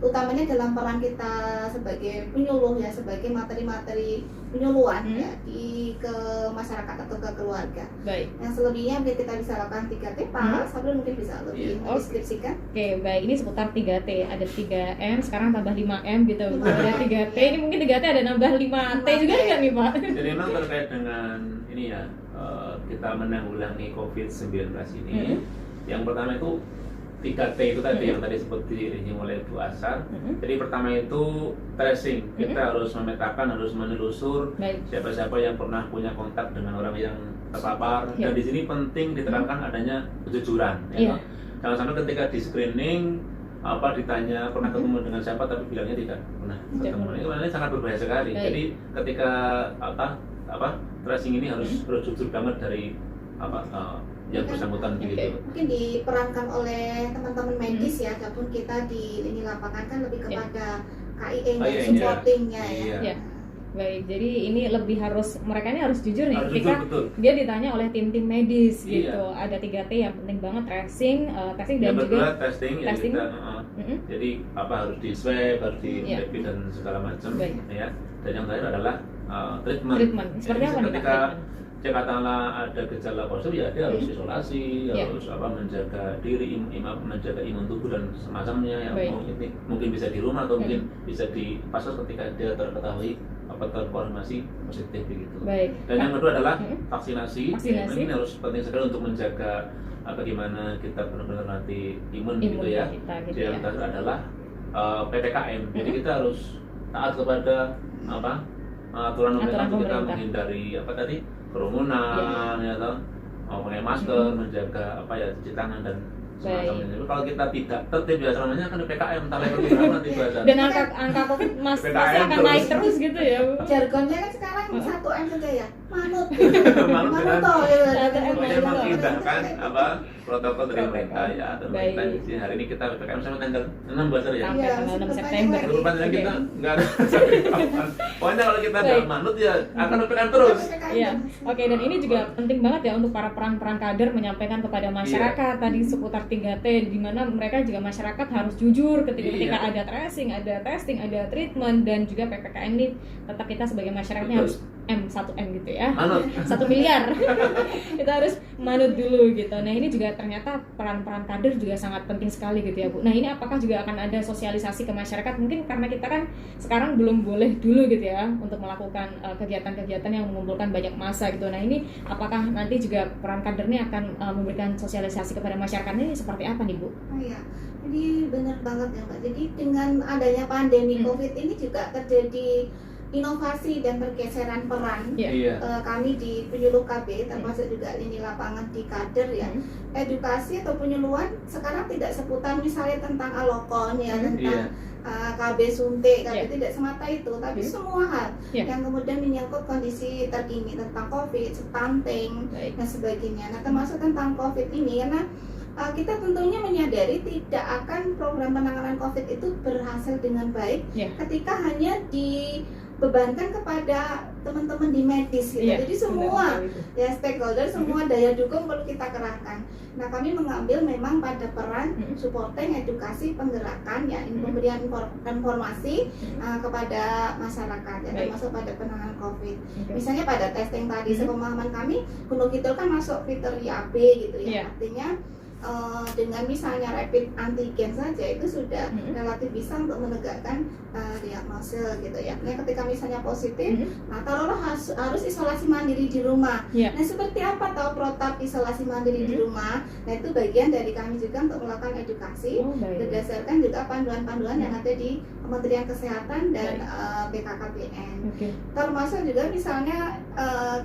utamanya dalam peran kita sebagai penyuluh ya, sebagai materi-materi penyuluhan ya ke masyarakat atau ke keluarga. Yang selebihnya mungkin kita bisa lakukan 3T, Pak Sabrul mungkin bisa lebih mendeskripsikan. Oke, baik, ini seputar 3T, ada 3M, sekarang tambah 5M gitu. Ada 3T, ini mungkin 3T ada nambah 5T juga nggak nih Pak? Jadi memang terkait dengan ini ya, kita menanggulangi COVID-19 ini, yang pertama itu 3T itu tadi yang tadi sempat dirinci oleh Bu Asar. Jadi pertama itu tracing, kita harus memetakan, harus menelusur siapa-siapa yang pernah punya kontak dengan orang yang terpapar. Dan di sini penting ditekankan adanya kejujuran. Ya. Jangan sampai ketika di screening ditanya pernah ketemu dengan siapa tapi bilangnya tidak pernah ketemu. Ini sangat berbahaya sekali. Jadi ketika tracing ini harus jujur banget dari yang bersangkutan begitu. Mungkin diperankan oleh teman-teman medis ya, ataupun kita di lini lapangan kan lebih kepada KIE dan supportingnya ya. Baik, jadi ini lebih mereka ini harus jujur nih ketika dia ditanya oleh tim-tim medis gitu. Ada 3T yang penting banget, tracing, testing dan juga testing. Ya kita, jadi harus di swab, harus di rapid dan segala macam ya. Dan yang terakhir adalah treatment. Seperti apa ketika katakanlah ada gejala positif ya dia harus isolasi, harus menjaga diri, menjaga imun tubuh dan semacamnya yang mungkin bisa di rumah atau mungkin bisa di pasar ketika dia terketahui terkonfirmasi positif begitu. Dan yang kedua adalah vaksinasi. Ini harus penting sekali untuk menjaga bagaimana kita benar-benar nanti imun gitu ya. Yang terakhir adalah PPKM. Jadi kita harus taat kepada aturan pemerintah untuk kita menghindari kerumunan ya toh, pakai masker, menjaga cuci tangan dan semacamnya. Kalau kita tidak tertib ya namanya kan PPKM nanti bahasa. Dan angka COVID masih akan naik terus gitu ya. Jargonnya kan sekarang 1M saja ya. Manut. Manut toh. Memang indahkan protokol dari pemerintah ya. Dan hari ini kita PPKM sampai tanggal 6 ya. Sampai tanggal 6 September. Rupanya kita enggak ada sampai kapan. Pokoknya kalau kita enggak manut ya akan PPKM terus. Iya. Oke, dan ini juga penting banget ya untuk para peran-peran kader menyampaikan kepada masyarakat tadi seputar 3T, di mana mereka juga masyarakat harus jujur ketika ada tracing, ada testing, ada treatment, dan juga PPKM ini tetap kita sebagai masyarakatnya harus 1M gitu ya. 1 miliar. Kita harus manut dulu gitu. Nah, ini juga ternyata peran-peran kader juga sangat penting sekali gitu ya Bu. Nah, ini apakah juga akan ada sosialisasi ke masyarakat? Mungkin karena kita kan sekarang belum boleh dulu gitu ya untuk melakukan kegiatan-kegiatan yang mengumpulkan banyak massa gitu. Nah, ini apakah nanti juga peran kader ini akan memberikan sosialisasi kepada masyarakat ini seperti apa nih Bu? Oh iya, ini benar banget ya Mbak. Jadi dengan adanya pandemi COVID ini juga terjadi inovasi dan pergeseran peran kami di penyuluh KB, termasuk juga lini lapangan di kader ya. Edukasi atau penyuluhan sekarang tidak seputar misalnya tentang alokon ya, tentang KB suntik, KB tidak semata itu, tapi semua hal yang kemudian menyangkut kondisi terkini tentang COVID, stunting dan sebagainya. Nah, termasuk tentang COVID ini karena kita tentunya menyadari tidak akan program penanganan COVID itu berhasil dengan baik ketika hanya dibebankan kepada teman-teman di medis gitu. Jadi semua stakeholder, semua daya dukung perlu kita kerahkan. Nah, kami mengambil memang pada peran supporting, edukasi, penggerakan pemberian informasi kepada masyarakat termasuk pada penanganan COVID. Misalnya pada testing tadi, sepemahaman kami Gunung Kidul kan masuk fitur IAB gitu ya. Artinya dengan misalnya rapid antigen saja itu sudah relatif bisa untuk menegakkan diagnosa gitu ya. Nah, ketika misalnya positif, nah taruhlah harus isolasi mandiri di rumah. Nah, seperti apa tahu protap isolasi mandiri di rumah? Nah, itu bagian dari kami juga untuk melakukan edukasi berdasarkan juga panduan-panduan yang ada di Kementerian Kesehatan dan BKKBN. Termasuk juga misalnya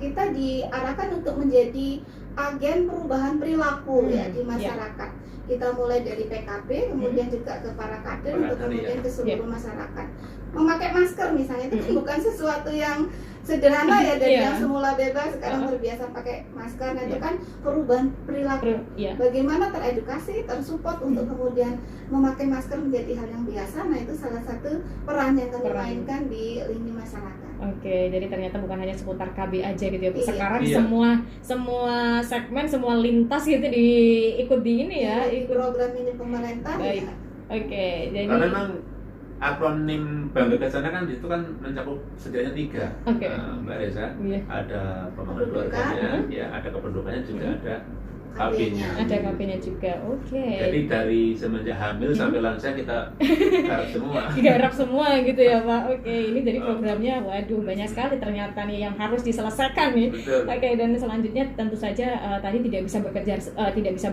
kita diarahkan untuk menjadi agen perubahan perilaku ya di masyarakat. Kita mulai dari PKB, kemudian juga ke para kader, untuk kemudian ke seluruh masyarakat. Memakai masker misalnya itu kan bukan sesuatu yang sederhana ya, dari yang semula bebas sekarang terbiasa pakai masker. Nah, itu kan perubahan perilaku. Bagaimana teredukasi, tersupport untuk kemudian memakai masker menjadi hal yang biasa. Nah, itu salah satu peran yang kami mainkan di lini masyarakat. Oke, jadi ternyata bukan hanya seputar KB aja gitu ya. Sekarang semua segmen, semua lintas gitu ikut di ini ya, ikut program ini pemerintah. Baik. Ya. Oke, jadi karena memang akronim Bangga Kencana kan itu kan mencakup setidaknya 3, Mbak Reza. Ada pembangunan keluarganya, ya ada kependudukannya, juga ada KB-nya. Ada KB-nya juga. Jadi dari semenjak hamil sampai lansia kita garap semua. Digarap semua gitu ya Pak. Ini jadi programnya, waduh banyak sekali ternyata nih yang harus diselesaikan nih. Dan selanjutnya tentu saja tadi tidak bisa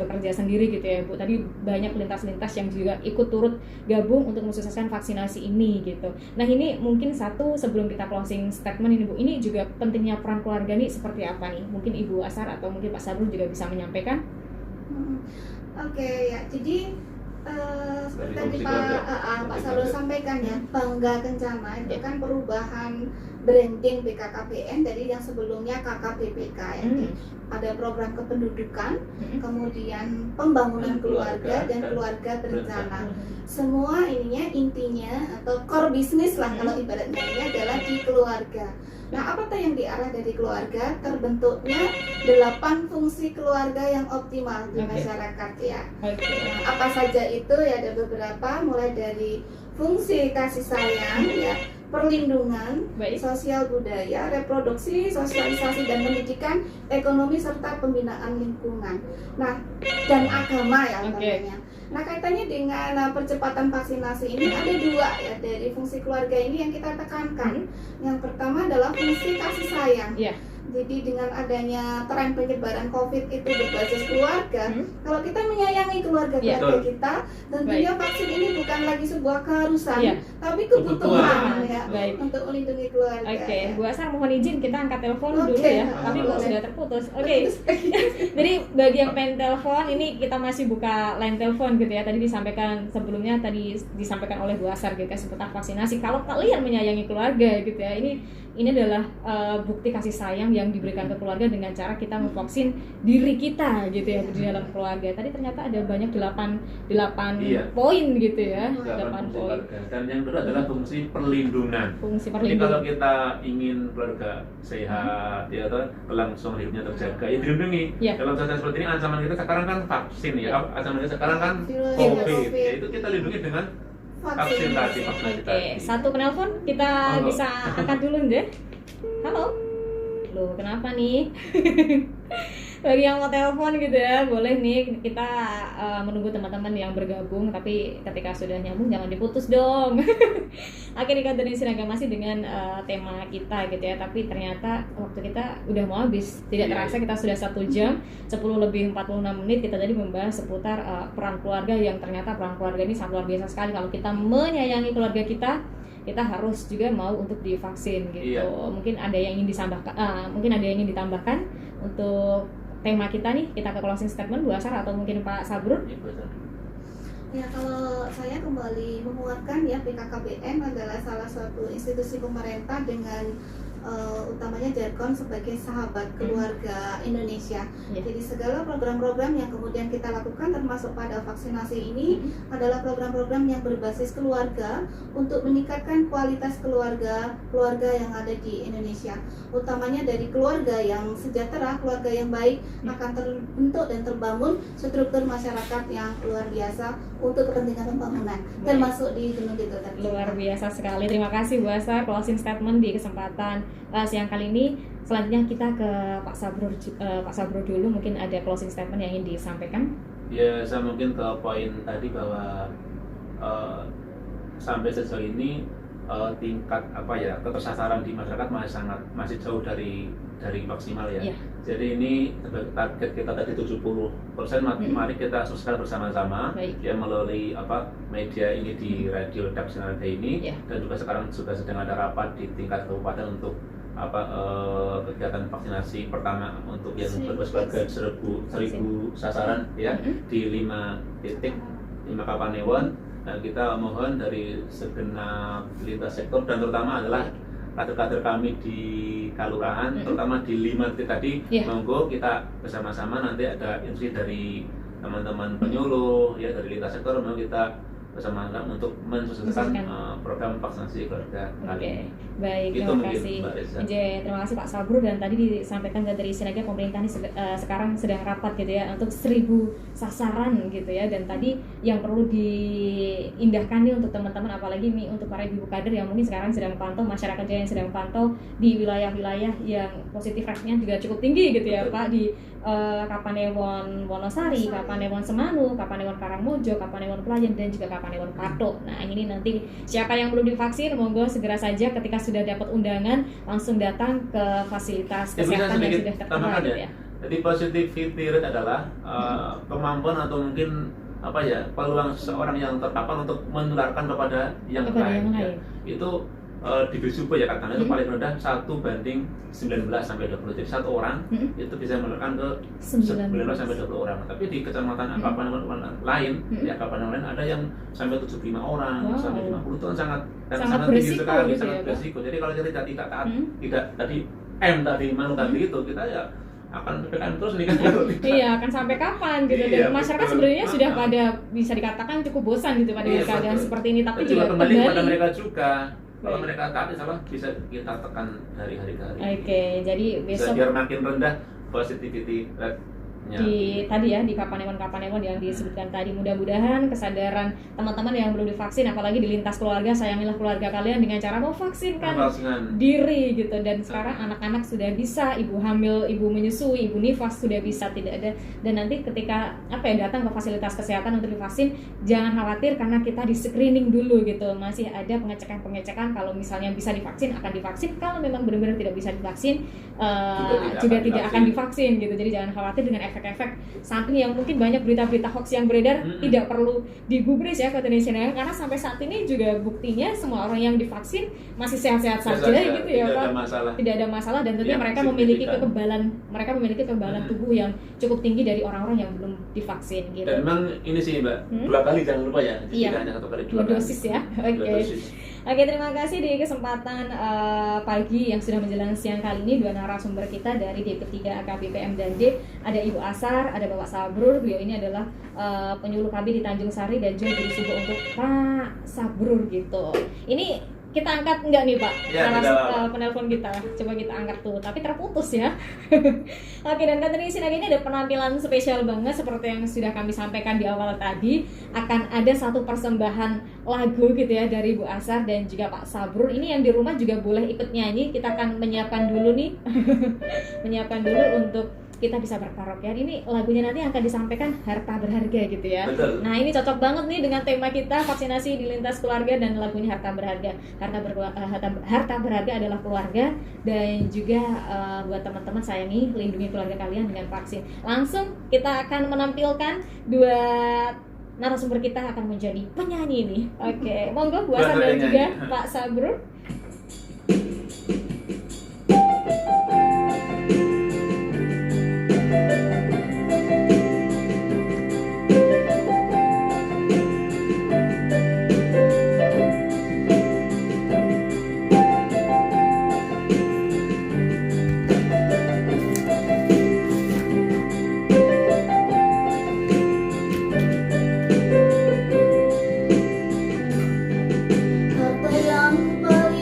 bekerja sendiri gitu ya Bu. Tadi banyak lintas-lintas yang juga ikut turut gabung untuk mensukseskan vaksinasi ini gitu. Nah, ini mungkin satu sebelum kita closing statement ini Bu, ini juga pentingnya peran keluarga nih seperti apa nih? Mungkin Ibu Asar atau mungkin Pak Sabrul juga bisa menyampaikan. Ya, jadi seperti tadi Pak Sabrul sampaikan ya, Bangga Kencana itu kan perubahan branding BKKBN dari yang sebelumnya KKBPK ya. Ada program kependudukan, kemudian pembangunan keluarga dan keluarga berencana. Semua intinya atau core bisnis lah kalau ibaratnya ini adalah di keluarga. Nah, apa tuh yang diarah dari keluarga? Terbentuknya 8 fungsi keluarga yang optimal di masyarakat ya. Nah, apa saja itu ya, ada beberapa, mulai dari fungsi kasih sayang ya, perlindungan, sosial budaya, reproduksi, sosialisasi dan pendidikan, ekonomi serta pembinaan lingkungan. Nah, dan agama ya utamanya. Nah, kaitannya dengan percepatan vaksinasi ini ada 2 ya dari fungsi keluarga ini yang kita tekankan. Yang pertama adalah fungsi kasih sayang. Jadi dengan adanya tren penyebaran COVID itu berbasis keluarga, kalau kita menyayangi keluarga kita, tentunya vaksin ini bukan lagi sebuah keharusan, tapi kebutuhan ya, untuk melindungi keluarga. Bu Asar mohon izin kita angkat telepon dulu ya, tapi kok sudah terputus. Jadi bagi yang pengen telepon, ini kita masih buka line telepon gitu ya. Tadi disampaikan sebelumnya, disampaikan oleh Bu Asar gitu ya, seputar vaksinasi. Kalau kalian menyayangi keluarga gitu ya, ini adalah bukti kasih sayang yang diberikan ke keluarga dengan cara kita memvaksin diri kita gitu ya di dalam keluarga. Tadi ternyata ada banyak 8 poin gitu ya. 8 poin. Dan yang kedua adalah fungsi perlindungan. Jadi kalau kita ingin keluarga sehat ya, atau kelangsungan hidupnya terjaga, ya dilindungi. Dalam situasi seperti ini ancaman kita sekarang kan vaksin ya. Ancaman kita sekarang kan COVID. Ya, itu kita lindungi dengan vaksin tadi. Satu penelpon kita bisa angkat dulu deh. Halo. Loh, kenapa nih? Bagi yang mau telepon gitu ya, boleh nih, kita menunggu teman-teman yang bergabung, tapi ketika sudah nyambung jangan diputus dong. Akhirnya kita dari Sinagam masih dengan tema kita gitu ya, tapi ternyata waktu kita udah mau habis. Tidak terasa kita sudah 1 jam 10:46 kita tadi membahas seputar peran keluarga, yang ternyata peran keluarga ini sangat luar biasa sekali. Kalau kita menyayangi keluarga kita harus juga mau untuk divaksin gitu. Mungkin ada yang ingin ditambahkan untuk tema kita nih, kita ke closing statement Bu Asar atau mungkin Pak Sabrul. Ya, kalau saya kembali menguatkan ya, BKKBN adalah salah satu institusi pemerintah dengan utamanya jargon sebagai sahabat keluarga Indonesia. Jadi segala program-program yang kemudian kita lakukan termasuk pada vaksinasi ini adalah program-program yang berbasis keluarga untuk meningkatkan kualitas keluarga yang ada di Indonesia. Utamanya dari keluarga yang sejahtera, keluarga yang baik, akan terbentuk dan terbangun struktur masyarakat yang luar biasa untuk kepentingan pembangunan, termasuk di Gunung Kidul. Luar biasa sekali. Terima kasih Bu Asar closing statement di kesempatan siang kali ini. Selanjutnya kita ke Pak Sabrul dulu, mungkin ada closing statement yang ingin disampaikan. Ya, saya mungkin ke poin tadi bahwa sampai sejauh ini tingkat ketersasaran di masyarakat masih jauh dari maksimal ya. Jadi ini target kita tadi 70%, mari kita sukses bersama-sama ya melalui media ini di radio DAP Sinar Harga ini dan juga sekarang sudah sedang ada rapat di tingkat kabupaten untuk kegiatan vaksinasi pertama untuk yang berbagai 1.000 sasaran ya di 5 titik 5 Kapanewon. Nah, kita mohon dari segenap lintas sektor dan terutama adalah kader-kader kami di kelurahan, terutama di 5 titik tadi, monggo kita bersama-sama, nanti ada instruksi dari teman-teman penyuluh ya dari lintas sektor, monggo kita bersama-sama untuk mensukseskan program vaksinasi keluarga kali ini. Baik, terima kasih. Terima kasih Pak Sabrur, dan tadi disampaikan dari Sinergia pemerintah ini sekarang sedang rapat gitu ya untuk 1.000 sasaran gitu ya, dan tadi yang perlu diindahkan nih untuk teman-teman, apalagi nih untuk para ibu kader yang mungkin sekarang sedang pantau, masyarakat juga yang sedang pantau di wilayah-wilayah yang positif rate-nya juga cukup tinggi gitu ya Pak, di Kapanewon Wonosari, Kapanewon Semanu, Kapanewon Karangmojo, Kapanewon Pelayan, dan juga Kapanewon Patok. Nah, ini nanti siapa yang belum divaksin, monggo segera saja ketika sudah dapat undangan langsung datang ke fasilitas kesehatan yang sudah tertera gitu ya. Jadi positivity rate adalah kemampuan atau mungkin peluang seseorang yang terpapar untuk menularkan kepada yang lain. Ya. Itu divisi ya katanya itu paling rendah 1:19 sampai 20. Jadi satu orang itu bisa menularkan ke 19 sampai 20 orang. Tapi di kecamatan Kapanewon lain, di Kapanewon lain ada yang sampai 75 orang, sampai 50. Itu kan sangat tinggi sekali, gitu sangat berisiko. Jadi kalau kita tidak taat, tidak tadi tadi itu kita ya akan PPKM terus nih kan. Iya, akan sampai kapan gitu. Dan masyarakat sebenarnya sudah pada bisa dikatakan cukup bosan gitu pada keadaan seperti ini, tapi juga kembali kepada mereka juga. Kalau mereka taat, insyaallah bisa kita tekan dari hari ke hari. Oke, jadi besok biar makin rendah positivity rate-nya. Tadi ya di Kapanewon yang disebutkan tadi, mudah-mudahan kesadaran teman-teman yang belum divaksin, apalagi di lintas keluarga, sayangilah keluarga kalian dengan cara memvaksinkan diri gitu. Dan sekarang anak-anak sudah bisa, ibu hamil, ibu menyusui, ibu nifas sudah bisa, tidak ada. Dan nanti ketika datang ke fasilitas kesehatan untuk divaksin, jangan khawatir karena kita di screening dulu gitu. Masih ada pengecekan kalau misalnya bisa divaksin akan divaksin, kalau memang benar-benar tidak bisa divaksin juga tidak akan divaksin gitu. Jadi jangan khawatir dengan efek-efek samping yang mungkin banyak berita-berita hoax yang beredar. Tidak perlu digubris ya ke Indonesia, karena sampai saat ini juga buktinya semua orang yang divaksin masih sehat-sehat saja gitu ya Pak. Tidak ada masalah, dan tentunya mereka memiliki kekebalan tubuh yang cukup tinggi dari orang-orang yang belum divaksin gitu. Dan memang ini sih Mbak, 2 kali jangan lupa ya. Tidak hanya 1 kali, 2 dosis ya. Oke, terima kasih di kesempatan pagi yang sudah menjelang siang kali ini. 2 narasumber kita dari D3 AKBPM dan D, ada Ibu Asar, ada Bapak Sabrur. Beliau ini adalah penyuluh KB di Tanjung Sari, dan juga beri subuh untuk Pak Sabrur gitu. Ini kita angkat enggak nih Pak? Penelpon kita, coba kita angkat tuh, tapi terputus ya. Oke, dan kali ini ada penampilan spesial banget seperti yang sudah kami sampaikan di awal tadi. Akan ada satu persembahan lagu gitu ya dari Bu Asar dan juga Pak Sabrur. Ini yang di rumah juga boleh ikut nyanyi. Kita akan menyiapkan dulu nih menyiapkan dulu untuk kita bisa berkaraoke. Ini lagunya nanti akan disampaikan harta berharga gitu ya. Betul. Nah, ini cocok banget nih dengan tema kita vaksinasi di lintas keluarga, dan lagunya harta berharga. Harta berharga adalah keluarga, dan juga buat teman-teman sayangi, lindungi keluarga kalian dengan vaksin. Langsung kita akan menampilkan 2 narasumber kita akan menjadi penyanyi nih. Oke, monggo Bu Asar dan juga Pak Sabrur. Harta yang paling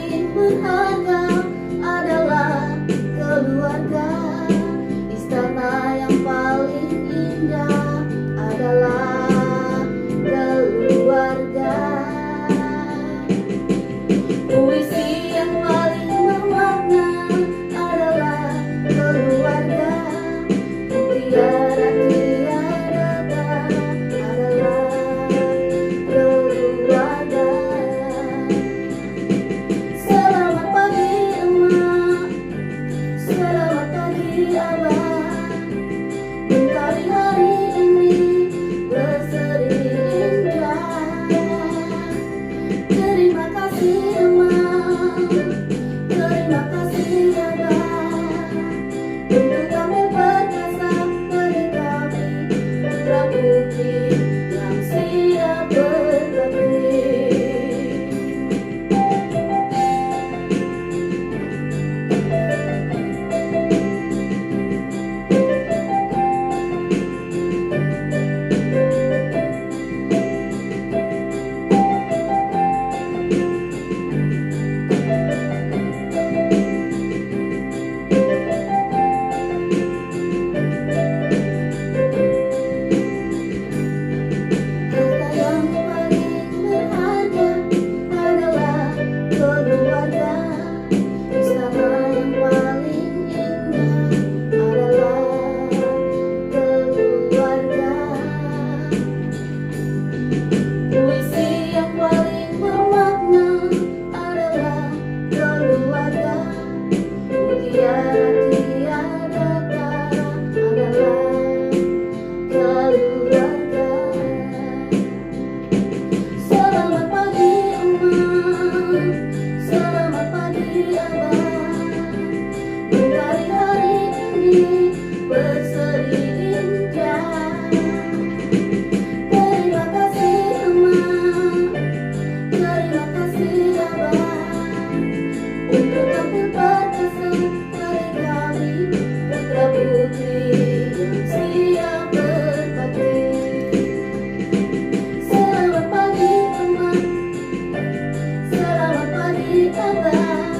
abad.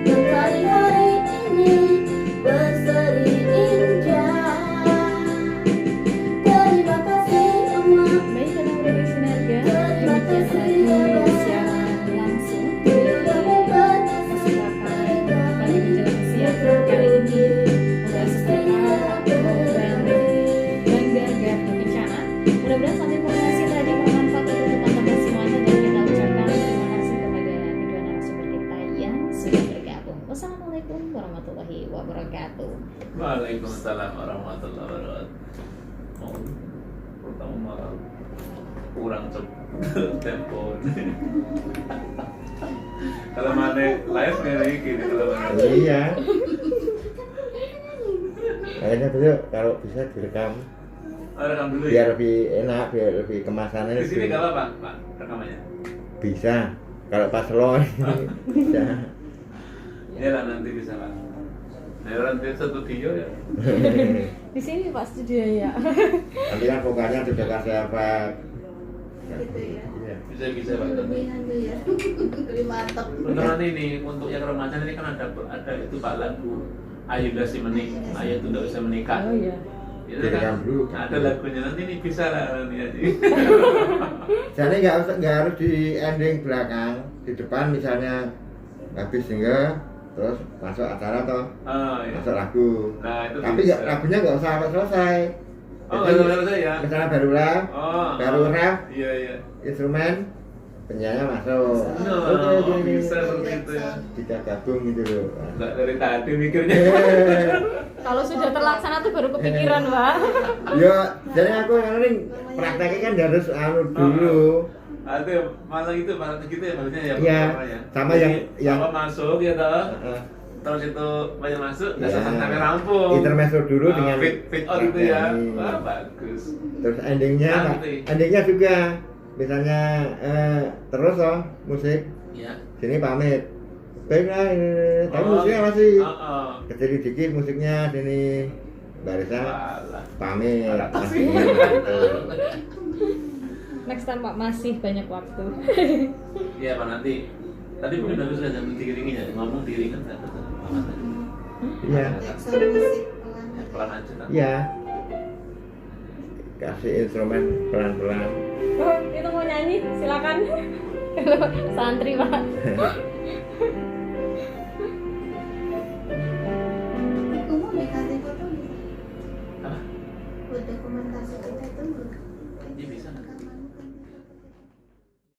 Mentari hari ini berseri indah. Terima kasih emak. Baik, kadang udah di Sinerga. Terima Demikian kasih tadi siaran langsung kesempatan pada menjelang siang kali ini membahas seputar program Bangga Gardu Kencana. Mudah-mudahan satu informasi tadi bermanfaat untuk teman-teman semuanya dan kita ucapkan terima kasih kepada kedua narasumber kita yang sudah bergabung. Wassalamualaikum warahmatullahi wabarakatuh. Waalaikumsalam warahmatullahi wabarakatuh. Oh, pertama malah kurang tempo. Kalau mana live kayak gini kalau mana. Iya. Kayaknya besok kalau bisa direkam Rekam dulu biar ya. lebih enak, biar lebih kemasannya Di sini lebih nggak apa-apa, Pak, rekamannya. bisa. Kalau pas lo bisa. Ya lah nanti bisa Pak. Nah, nanti studio ya. Di sini Pak studio ya. Nanti kan vokalnya sudah kasih efek. Gitu ya. Iya. Bisa Pak. Berlebihan tuh ya. Lebih mantap. Untuk nanti ini untuk yang remaja ini kan ada itu Pak lagu Ayu Udah Si Menikah, Ayu Tuh Nggak Bisa Menikah. Oh iya. Itu Direkam kan dulu. ada lagunya nanti ini bisa lah nanti aja. Jadi nggak harus di ending belakang, di depan misalnya habis single terus masuk acara atau Oh iya. masuk lagu. Nah itu Tapi bisa. lagunya nggak usah sampai selesai. Oh Jadi, nggak selesai ya. misalnya baru rap, Oh. baru rap, Iya iya. instrumen penyanyi masuk. No, Oke, bisa seperti itu ya. kita gabung gitu loh. Nggak dari tadi mikirnya. Kalau sudah terlaksana tuh baru kepikiran, Pak. Ya, jadi aku yang ini prakteknya kan harus dulu. Ada malah itu gitu ya maksudnya ya. Iya, programnya. sama Jadi, yang- apa masuk ya toh. Heeh. Terus itu banyak masuk, nggak Iya. sampai rampung. Intermezzo dulu dengan fit out gitu ya. nyanyi. Wah bagus. Terus endingnya, Nah, gitu ya. endingnya juga misalnya terus musik Iya. sini pamit. Baiklah, tapi musiknya masih kecil dikit musiknya sini barisan Walah. pamit. Adaptasi. Gitu. Next time Pak masih banyak waktu. Iya Pak nanti. Tadi mungkin bagus sudah jangan diiringi ya. Ngomong diiringan nggak betul. Iya. Jackson musik pelan. Pelan aja. Kan? Iya. Kasih instrumen pelan-pelan. Oh, itu mau nyanyi, silakan. Santri, Pak.